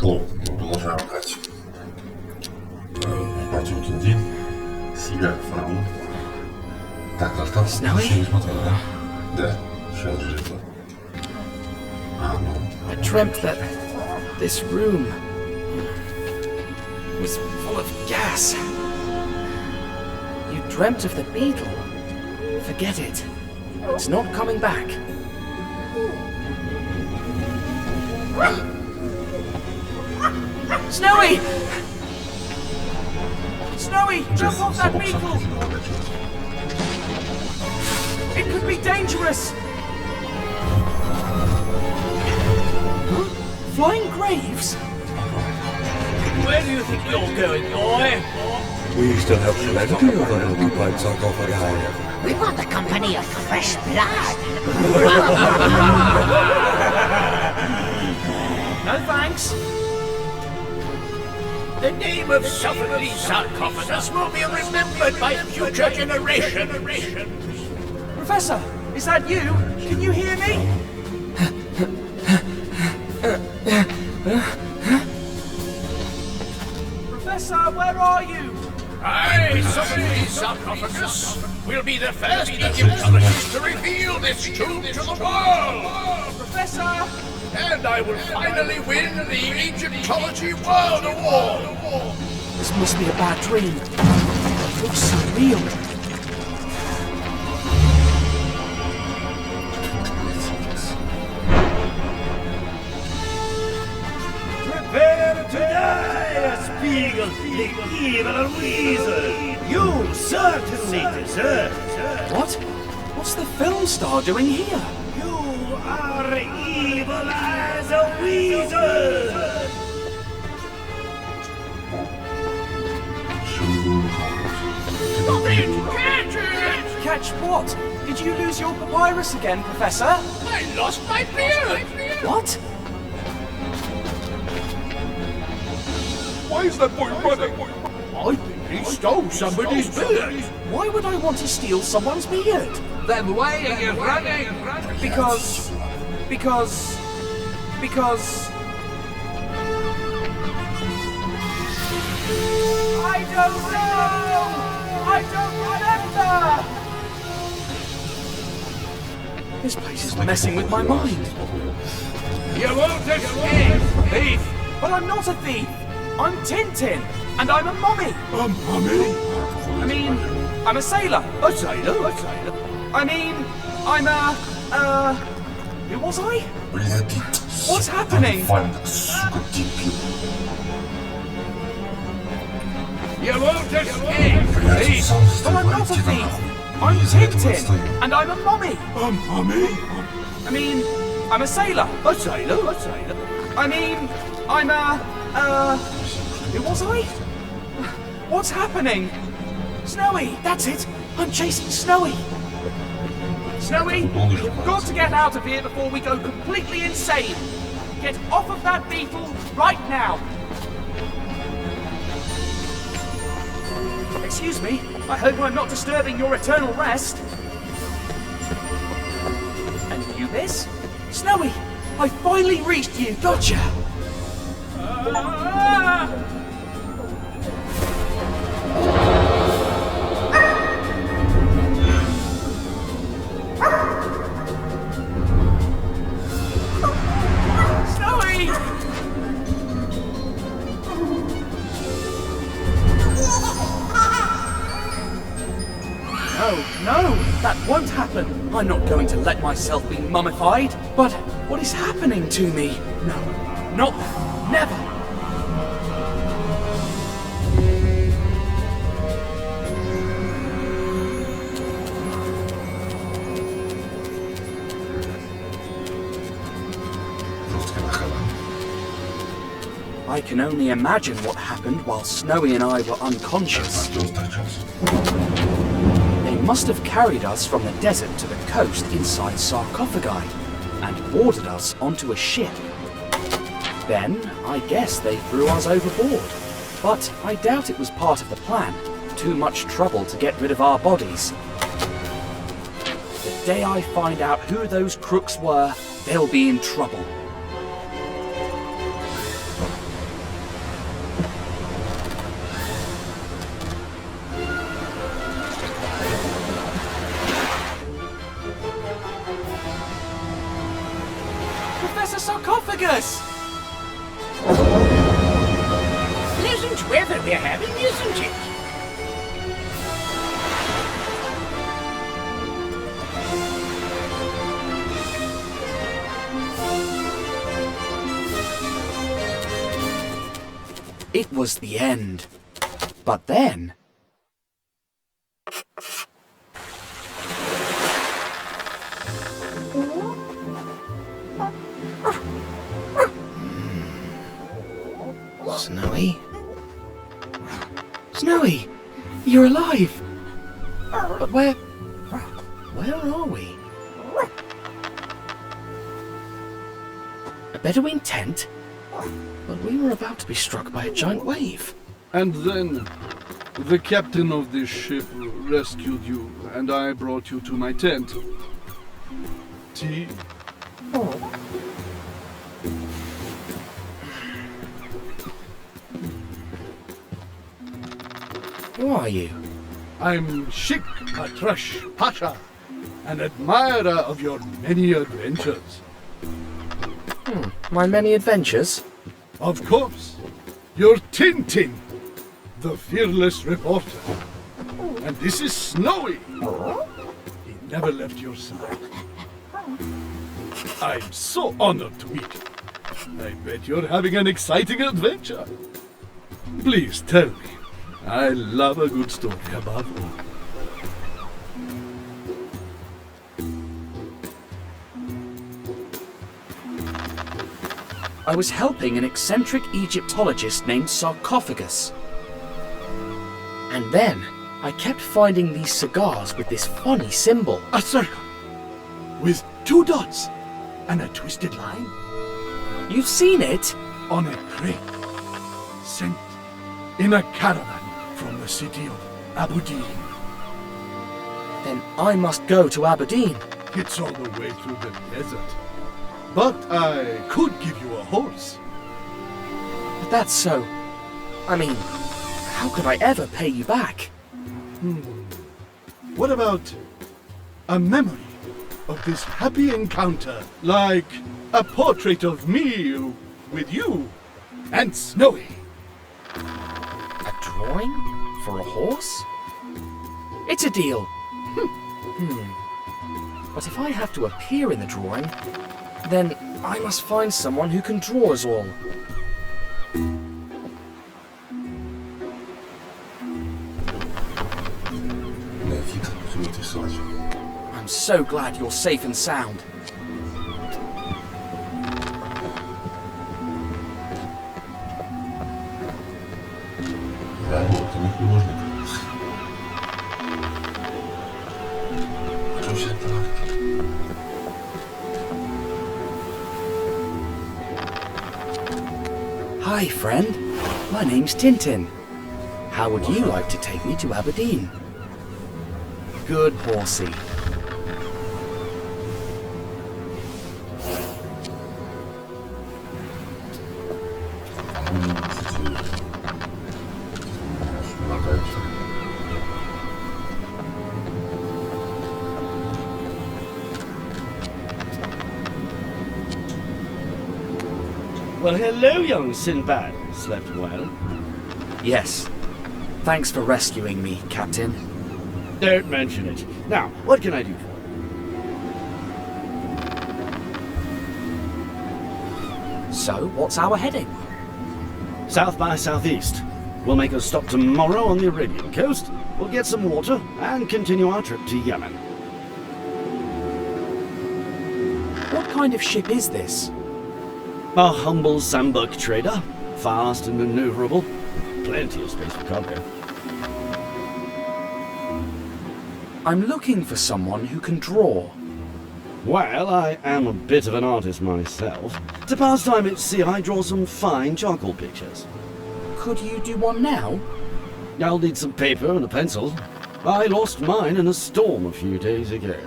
Hello, мы продолжаем играть партию Tintin, Cigars, Pharaoh. Так, остался еще не смотрел, да? Да, сейчас же это. I dreamt that this room was full of gas. You dreamt of the beetle? Forget it. It's not coming back. Snowy! Snowy, jump off that beetle! It could be dangerous! Huh? Flying graves? Where do you think you're going, boy? We still have plenty of unoccupied sarcophagi. We want the company of fresh blood. No thanks. The name of Sophocles' sarcophagus will be remembered by future generations. Professor, is that you? Can you hear me? Professor, where are you? I, Sophocles' sarcophagus, will be the first Egyptologist to reveal this tomb to the world. Professor! And I will finally win the Egyptology World Award. This must be a bad dream. It looks surreal. Prepare to die, Spiegel, the evil wizard! You certainly deserve it! What? What's the film star doing here? You are evil as a wizard! Stop it! Catch it! Catch what? Did you lose your papyrus again, Professor? I lost my beard! What? Why is that boy running? I think he stole somebody's beard. Why would I want to steal someone's beard? Then why are you running? Because... I don't know! I don't remember! This place is messing with my mind. You won't escape, thief! But I'm not a thief! I'm Tintin, and I'm a mummy! A mummy? I mean, I'm a sailor! A sailor? I mean, I'm a... Who was I? What's happening? You won't escape, thief! But I'm not a thief! I'm Tintin, and I'm a mummy! A mummy? I mean, I'm a sailor! A sailor? I mean, I'm a... Who was I? What's happening? Snowy, that's it! I'm chasing Snowy! Snowy, you've got to get out of here before we go completely insane! Get off of that beetle right now! Excuse me, I hope I'm not disturbing your eternal rest. And you, miss? Snowy, I finally reached you, gotcha! Snowy! No, that won't happen. I'm not going to let myself be mummified. But what is happening to me? No, not never. I can only imagine what happened while Snowy and I were unconscious. They must have carried us from the desert to the coast inside sarcophagi and boarded us onto a ship. Then, I guess they threw us overboard. But I doubt it was part of the plan. Too much trouble to get rid of our bodies. The day I find out who those crooks were, they'll be in trouble. sarcophagus! Pleasant weather we're having, isn't it? It was the end. But then... Snowy? Snowy! You're alive! But where are we? A Bedouin tent? But we were about to be struck by a giant wave. And then the captain of this ship rescued you, and I brought you to my tent. Tea? Who are you? I'm Sheikh Atrash Pasha, an admirer of your many adventures. My many adventures? Of course, you're Tintin, the fearless reporter. And this is Snowy. He never left your side. I'm so honored to meet you. I bet you're having an exciting adventure. Please tell me. I love a good story above all. I was helping an eccentric Egyptologist named Sarcophagus. And then I kept finding these cigars with this funny symbol. A circle with 2 dots and a twisted line You've seen it? on a crate sent in a caravan from the city of Aberdeen. Then I must go to Aberdeen. It's all the way through the desert. But I could give you a horse. But that's so... I mean, how could I ever pay you back? What about a memory of this happy encounter? Like a portrait of me with you and Snowy. A drawing? For a horse? It's a deal. But if I have to appear in the drawing, then I must find someone who can draw us all. I'm so glad you're safe and sound. Да, вот он художник. Что сейчас так? Hi, friend. My name's Tintin. How would you like to take me to Aberdeen? Good horsey. Well, hello, young Sinbad. Slept well? Yes. Thanks for rescuing me, Captain. Don't mention it. Now, what can I do for you? So, what's our heading? South by southeast. We'll make a stop tomorrow on the Arabian coast. We'll get some water and continue our trip to Yemen. What kind of ship is this? A humble sandbug trader. Fast and maneuverable. Plenty of space for cargo. I'm looking for someone who can draw. Well, I am a bit of an artist myself. To pass time at sea, I draw some fine charcoal pictures. Could you do one now? I'll need some paper and a pencil. I lost mine in a storm a few days ago.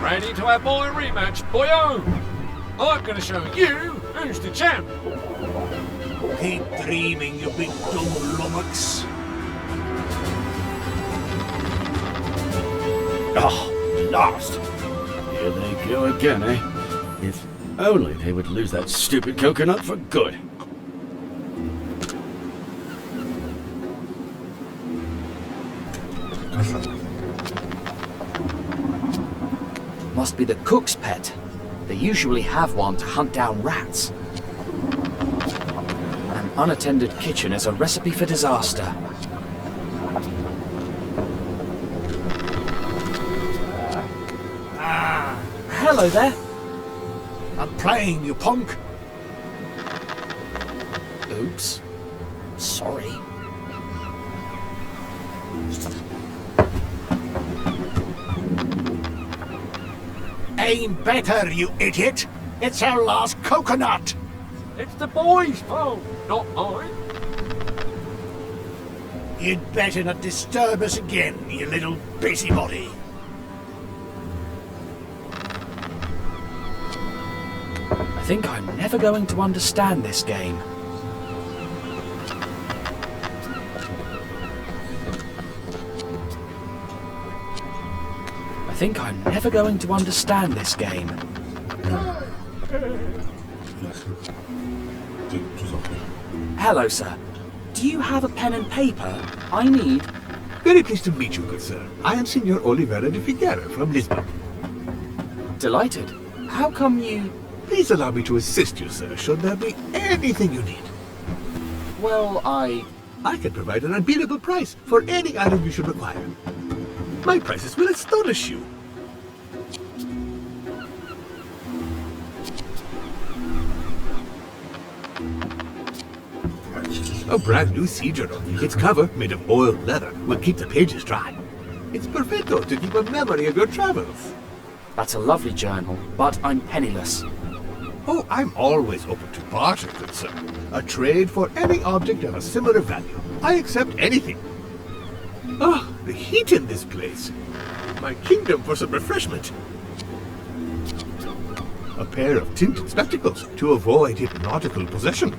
Ready to have my rematch, boyo! I'm gonna show you who's the champ! Keep dreaming, you big dumb lummox. Oh, last! Here they go again, eh? If Only they would lose that stupid coconut for good. Must be the cook's pet. They usually have one to hunt down rats. An unattended kitchen is a recipe for disaster. Hello there. I'm playing, you punk. Oops. Sorry. Aim better, you idiot. It's our last coconut. It's the boys' fault, not mine. You'd better not disturb us again, you little busybody. I think I'm never going to understand this game. I think I'm never going to understand this game. Hello, sir. Do you have a pen and paper? I need... Very pleased to meet you, good sir. I am Senor Oliveira de Figueira from Lisbon. Delighted. How come you... Please allow me to assist you, sir, should there be anything you need. Well, I can provide an unbeatable price for any item you should require. My prices will astonish you. A brand new sea journal. Its cover, made of oiled leather, will keep the pages dry. It's perfecto to keep a memory of your travels. That's a lovely journal, but I'm penniless. Oh, I'm always open to barter, good sir. A trade for any object of a similar value. I accept anything. Ah, the heat in this place. My kingdom for some refreshment. A pair of tinted spectacles to avoid hypnotical possession.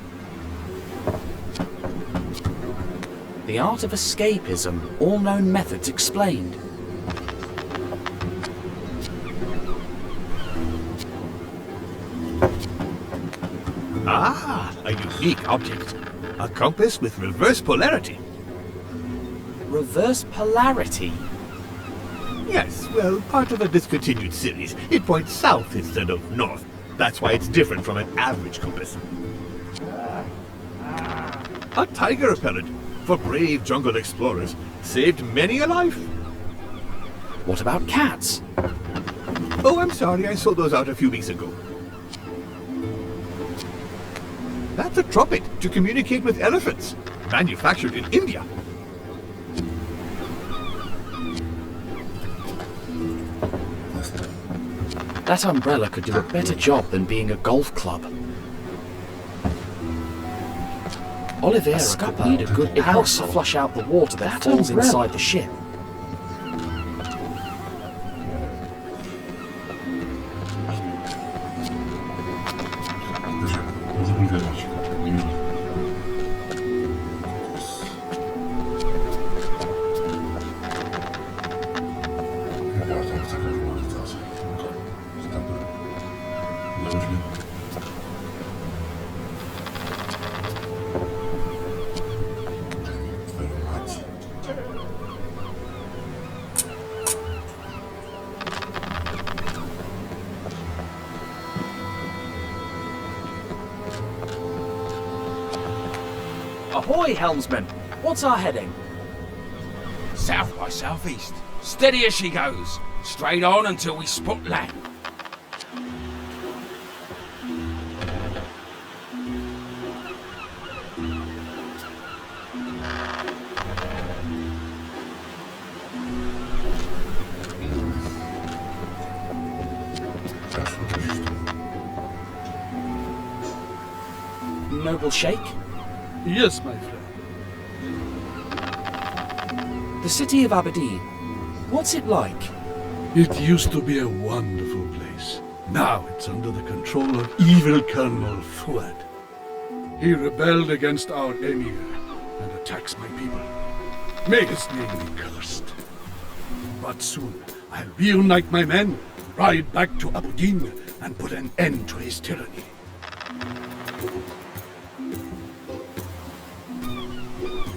The art of escapism, all known methods explained. Ah, a unique object. A compass with reverse polarity. Reverse polarity? Yes, well, part of a discontinued series. It points south instead of north. That's why it's different from an average compass. A tiger repellent for brave jungle explorers. Saved many a life. What about cats? Oh, I'm sorry, I sold those out a few weeks ago. That's a trumpet to communicate with elephants. Manufactured in India. That umbrella could do a better job than being a golf club. Oliveira could need a good house to flush out the water that falls inside the ship. Ahoy, helmsman! What's our heading? South by southeast. Steady as she goes. Straight on until we spot land. Noble Sheikh? Yes, my friend. The city of Aberdeen. What's it like? It used to be a wonderful place. Now it's under the control of evil Colonel Fuad. He rebelled against our emir and attacks my people. May his name be cursed. But soon I'll reunite my men, ride back to Aberdeen, and put an end to his tyranny.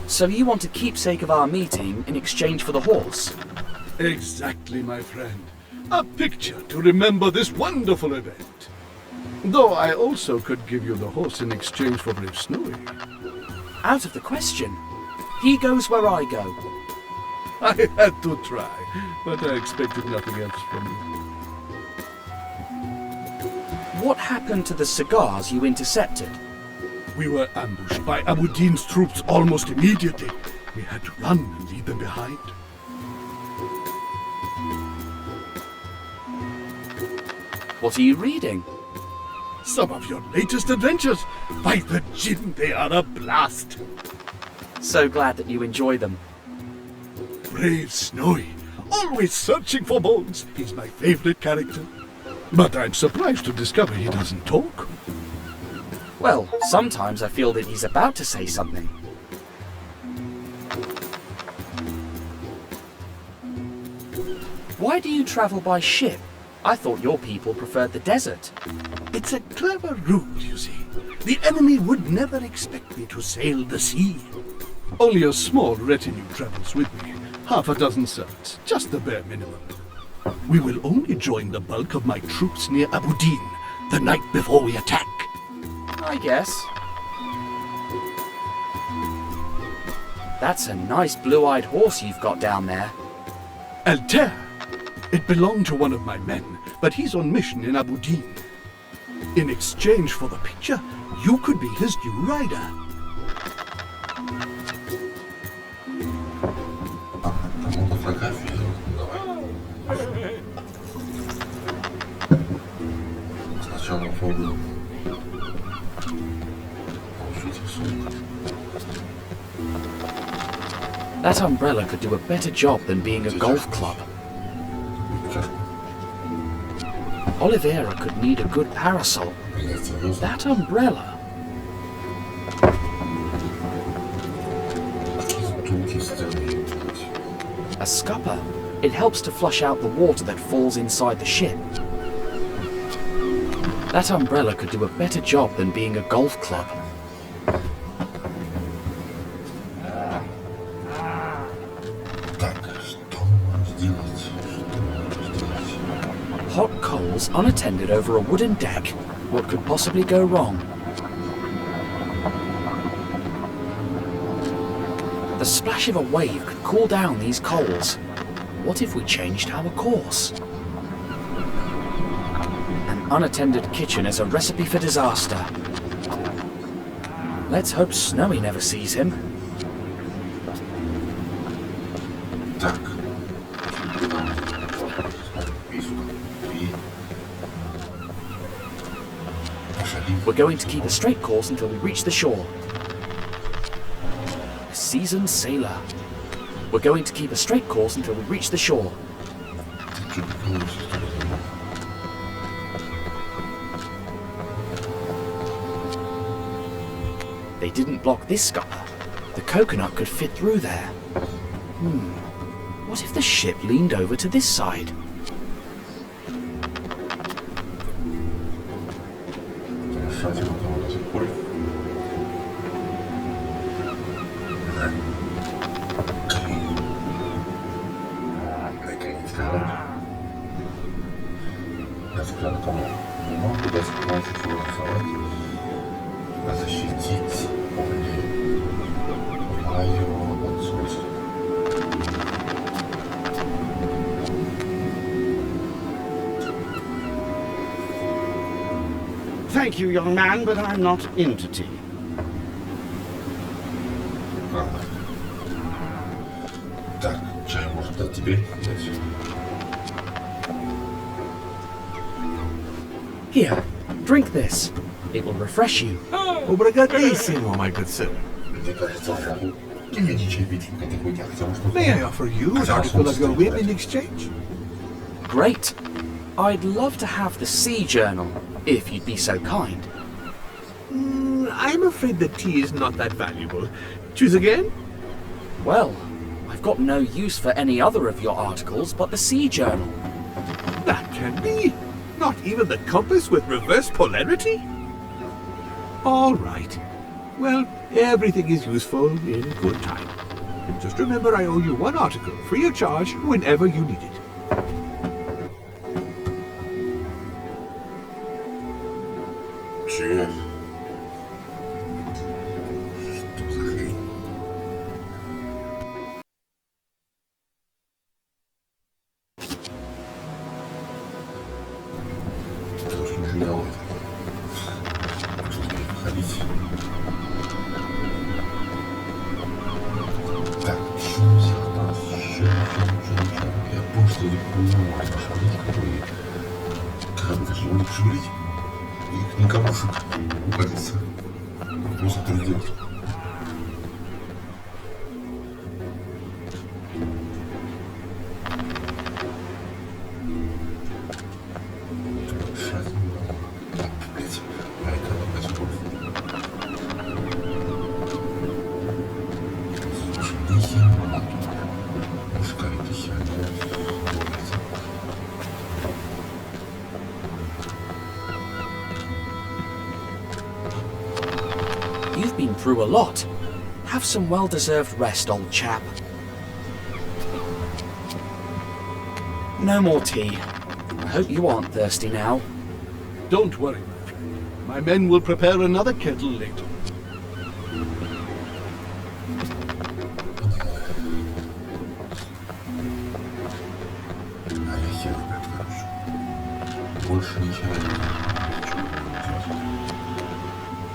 So you want a keepsake of our meeting in exchange for the horse? Exactly, my friend. A picture to remember this wonderful event. Though I also could give you the horse in exchange for Brave Snowy. Out of the question. He goes where I go. I had to try, but I expected nothing else from you. What happened to the cigars you intercepted? We were ambushed by Abu Din's troops almost immediately. We had to run and leave them behind. What are you reading? Some of your latest adventures. By the Jinn, they are a blast. So glad that you enjoy them. Brave Snowy, always searching for bones. He's my favorite character. But I'm surprised to discover he doesn't talk. Well, sometimes I feel that he's about to say something. Why do you travel by ship? I thought your people preferred the desert. It's a clever route, you see. The enemy would never expect me to sail the sea. Only a small retinue travels with me. Half a dozen servants, just the bare minimum. We will only join the bulk of my troops near Abu Din the night before we attack. I guess. That's a nice blue-eyed horse you've got down there. Altair. It belonged to one of my men, but he's on mission in Abu Din. In exchange for the picture, you could be his new rider. Сначала фото. That umbrella could do a better job than being a golf club. Oliveira could need a good parasol. That umbrella... A scupper. It helps to flush out the water that falls inside the ship. That umbrella could do a better job than being a golf club. Hot coals unattended over a wooden deck. What could possibly go wrong? The splash of a wave could cool down these coals. What if we changed our course? An unattended kitchen is a recipe for disaster. Let's hope Snowy never sees him. We're going to keep a straight course until we reach the shore. A seasoned sailor. We're going to keep a straight course until we reach the shore. They didn't block this scupper. The coconut could fit through there. What if the ship leaned over to this side? Thank you, young man, but I'm not into tea. Так, чай может дать тебе? Here, drink this. It will refresh you. Obrigadissimo, my good sir. May I offer you an article of your whim in exchange? Great. I'd love to have the Sea Journal, if you'd be so kind. I'm afraid the tea is not that valuable. Choose again? Well, I've got no use for any other of your articles but the Sea Journal. That can be. Not even the compass with reverse polarity? All right. Well, everything is useful in good time. Just remember I owe you one article, free of charge, whenever you need it. Привет. Что за хрень? Это уж не ждал это. Что-то не походить. Так, что нельзя нас? Ничего. Я просто запомнил, посмотрите, которые корабли, конечно, могут пошевелить. Их не камушек упадется. Просто это делать. You've been through a lot. Have some well-deserved rest, old chap. No more tea. I hope you aren't thirsty now. Don't worry, my friend. My men will prepare another kettle later.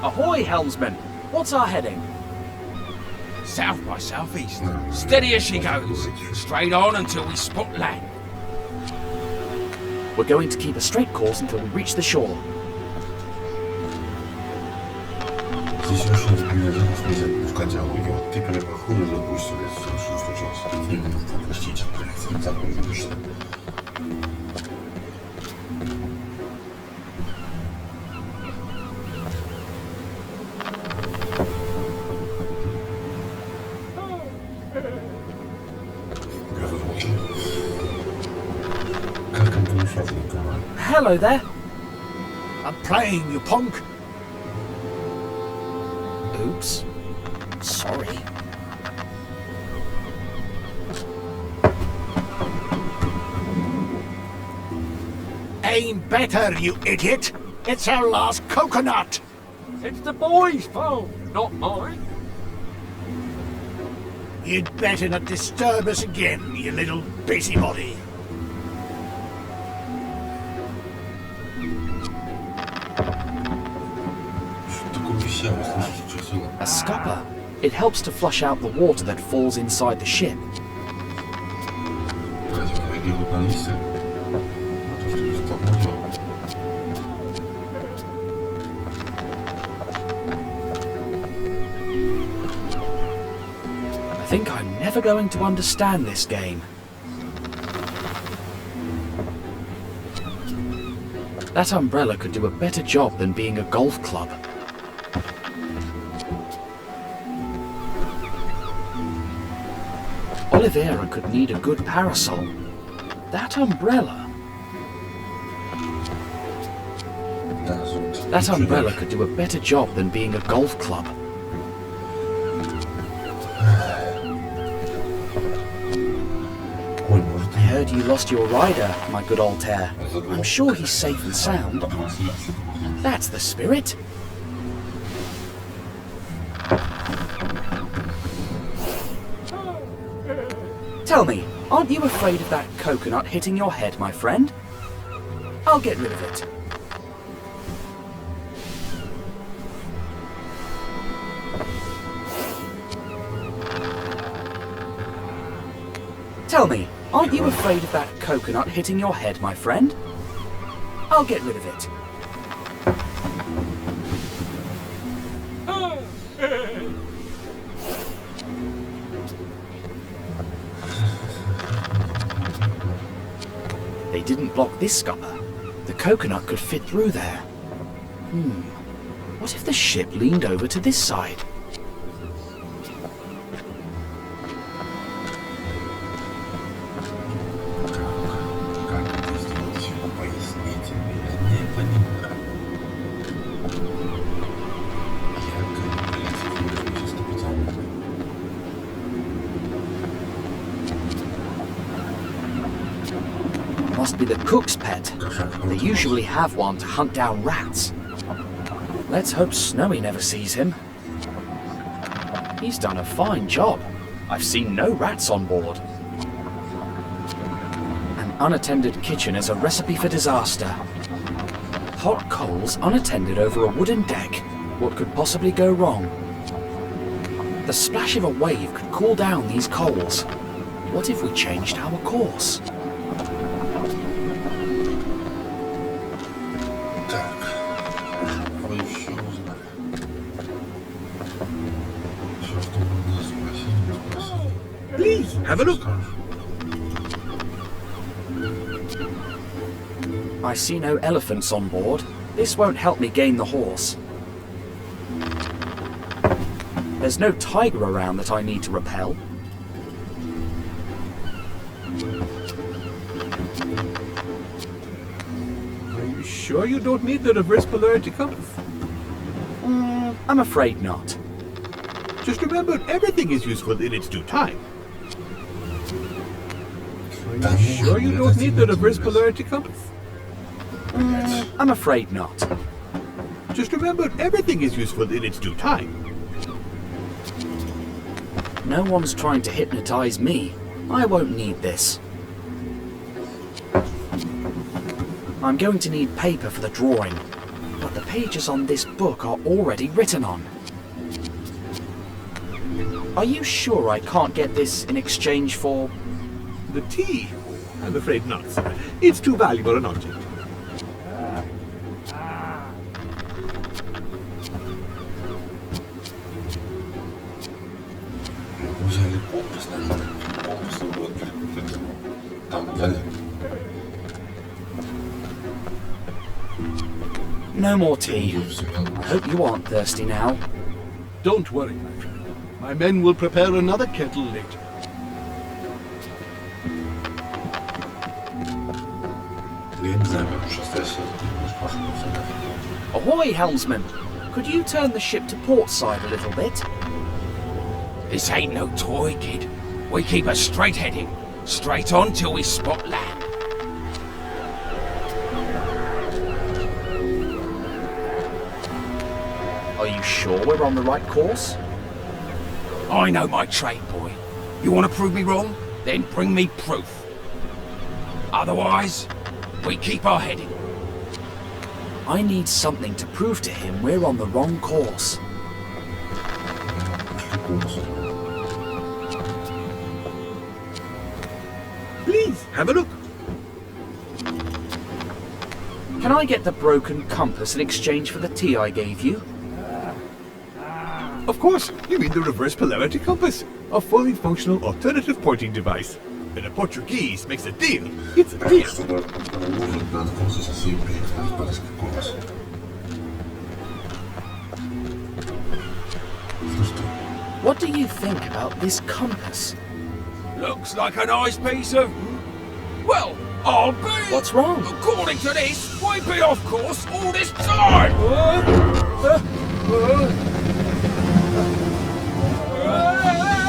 Ahoy, helmsman! What's our heading? South by southeast. Steady as she goes. Straight on until we spot land. We're going to keep a straight course until we reach the shore. Здесь очень запоминать нельзя отпускать диалоги. Вот ты при проходе запустил, что случилось. Не могу пропустить, блядь, закон запишет. Hello there. I'm playing, you punk. Oops. Sorry. Aim better, you idiot. It's our last coconut. It's the boys' fault, not mine. You'd better not disturb us again, you little busybody. A scupper. It helps to flush out the water that falls inside the ship. I think I'm never going to understand this game. That umbrella could do a better job than being a golf club. Oliveira could need a good parasol. That umbrella... That umbrella could do a better job than being a golf club. I heard you lost your rider, my good old hare. I'm sure he's safe and sound. That's the spirit. Tell me, aren't you afraid of that coconut hitting your head, my friend? I'll get rid of it. Tell me, aren't you afraid of that coconut hitting your head, my friend? I'll get rid of it. They didn't block this scupper. The coconut could fit through there. What if the ship leaned over to this side? must be the cook's pet. They usually have one to hunt down rats. Let's hope Snowy never sees him. He's done a fine job. I've seen no rats on board. An unattended kitchen is a recipe for disaster. Hot coals unattended over a wooden deck. What could possibly go wrong? The splash of a wave could cool down these coals. What if we changed our course? Please, have a look. I see no elephants on board. This won't help me gain the horse. There's no tiger around that I need to repel. Are you sure you don't need the reverse polarity compass? I'm afraid not. Just remember, everything is useful in its due time. Are you sure you don't need the reverse polarity compass? I'm afraid not. Just remember, everything is useful in its due time. No one's trying to hypnotize me. I won't need this. I'm going to need paper for the drawing, but the pages on this book are already written on. Are you sure I can't get this in exchange for... The tea? I'm afraid not, sir. It's too valuable an object. No more tea. I hope you aren't thirsty now. Don't worry, my friend. My men will prepare another kettle later. Ahoy, helmsman! Could you turn the ship to port side a little bit? This ain't no toy, kid. We keep a straight heading. Straight on till we spot land. Are you sure we're on the right course? I know my trade, boy. You want to prove me wrong? Then bring me proof. Otherwise, we keep our heading. I need something to prove to him we're on the wrong course. Please, have a look. Can I get the broken compass in exchange for the tea I gave you? Of course, you mean the reverse polarity compass, a fully functional alternative pointing device. When a Portuguese makes a deal, it's a deal. What do you think about this compass? Looks like a nice piece of... Well, I'll be... What's wrong? According to this, we've been off course all this time!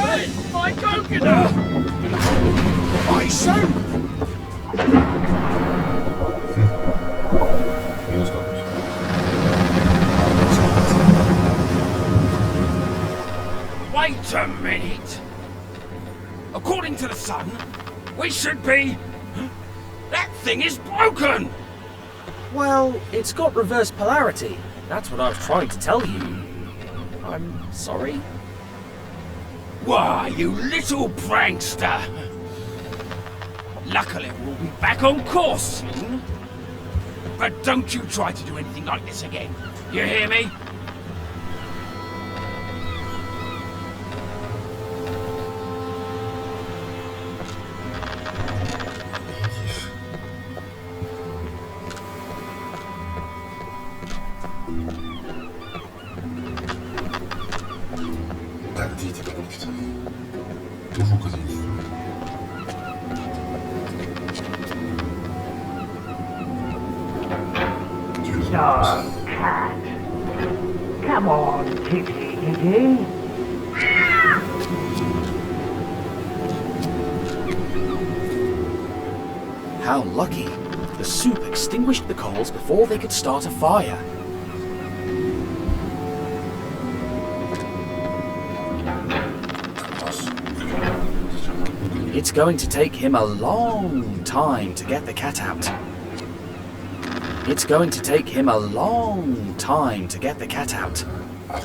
Hey, my coconut! I shoot! Wait a minute! According to the sun, we should be... That thing is broken! Well, it's got reverse polarity. That's what I was trying to tell you. I'm sorry. Why, you little prankster! Luckily, we'll be back on course soon. But don't you try to do anything like this again. You hear me? Oh, cat. Come on, kitty. How lucky. The soup extinguished the coals before they could start a fire. It's going to take him a long time to get the cat out. It's going to take him a long time to get the cat out. I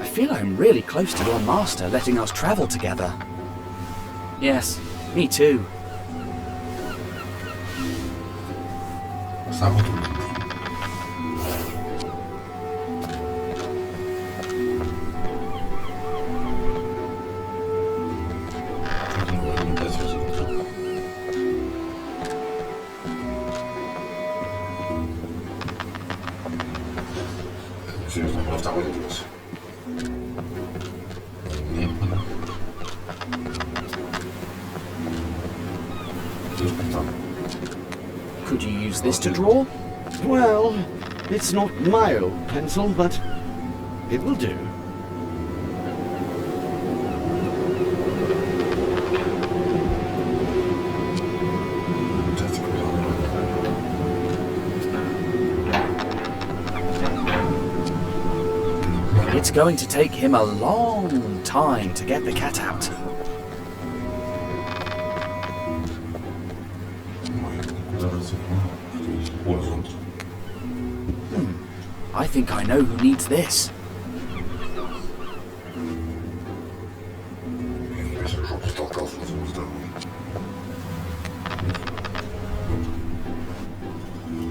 feel I'm really close to your master letting us travel together. Yes, me too. Could you use this to draw? Well, it's not my old pencil, but it will do. It's going to take him a long time to get the cat out. I think I know who needs this.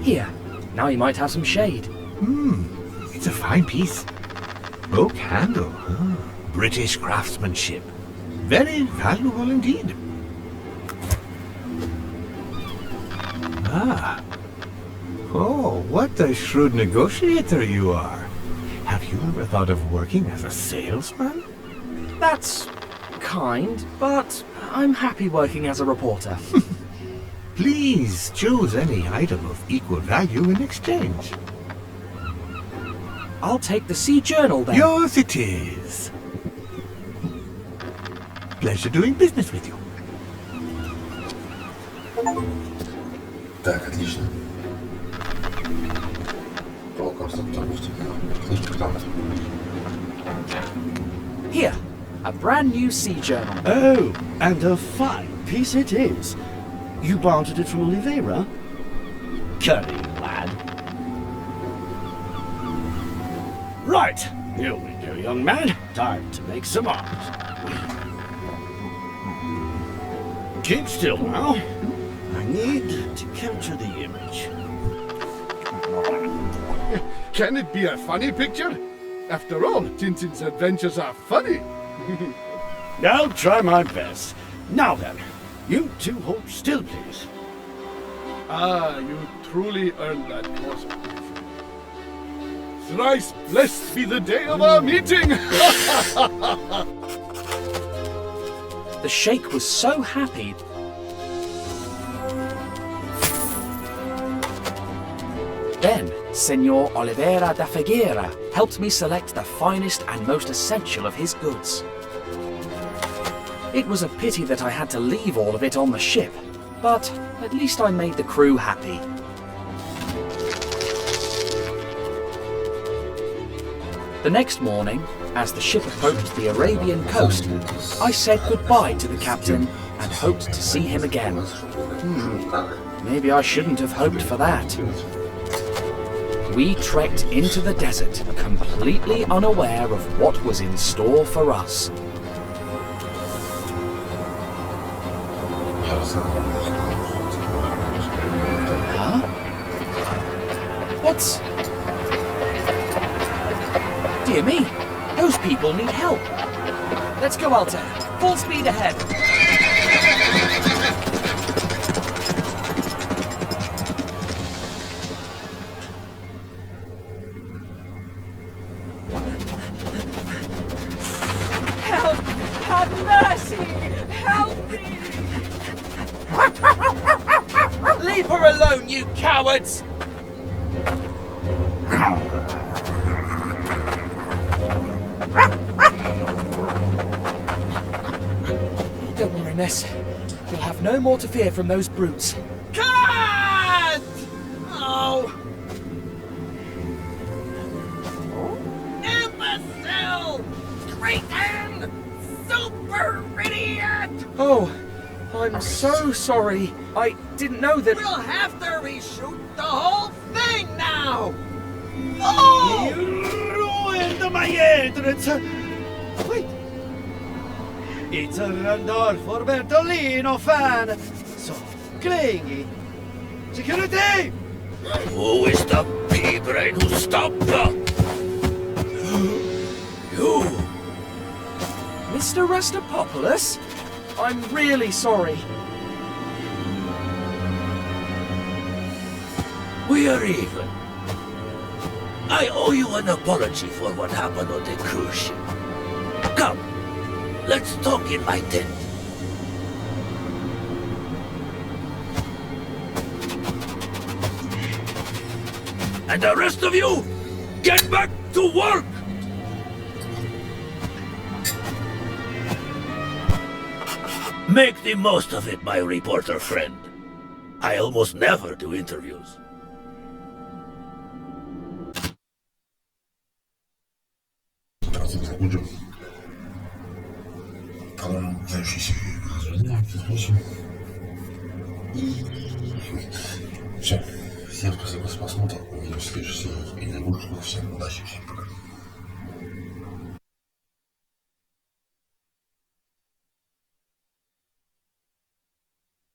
Here, now you might have some shade. It's a fine piece. Oak handle. British craftsmanship. Very valuable indeed. Ah. Oh, what a shrewd negotiator you are. Have you ever thought of working as a salesman? That's kind, but I'm happy working as a reporter. Please choose any item of equal value in exchange. I'll take the sea journal then. Yours it is. Pleasure doing business with you. Так, отлично. Here, a brand new sea journal. Oh, and a fine piece it is. You bartered it from Oliveira? Cunning lad. Right, here we go, young man. Time to make some art. Keep still now. I need to capture the image. Can it be a funny picture? After all, Tintin's adventures are funny. I'll try my best. Now then, you two hold still, please. Ah, you truly earned that course of proof. Thrice blessed be the day of our meeting! The sheikh was so happy. Then, Senor Oliveira da Figueira helped me select the finest and most essential of his goods. It was a pity that I had to leave all of it on the ship, but at least I made the crew happy. The next morning, as the ship approached the Arabian coast, I said goodbye to the captain and hoped to see him again. Maybe I shouldn't have hoped for that. We trekked into the desert, completely unaware of what was in store for us. Huh? What's... Dear me, those people need help. Let's go, Altair. Full speed ahead. Help! Have mercy! Help me! Leave her alone, you cowards! Don't worry, miss. You'll have no more to fear from those brutes. Cut! Oh! Imbecile! Traitor! Super idiot! Oh, I'm so sorry. I didn't know that... We'll have to reshoot the whole thing now! Oh! You ruined my entrance! Wait! It's a Randolph for Bertolino fan! So clingy! Security! Who is the pea brain who stopped the... You! Mr. Rastapopoulos? I'm really sorry. We are even. I owe you an apology for what happened on the cruise ship. Come, let's talk in my tent. And the rest of you, get back to work! Make the most of it, my reporter friend. I almost never do interviews. Будем. Потом занимающийся названием, и все. Всем спасибо за просмотр. Увидимся в следующей серии. И не буду всем удачи, всем пока.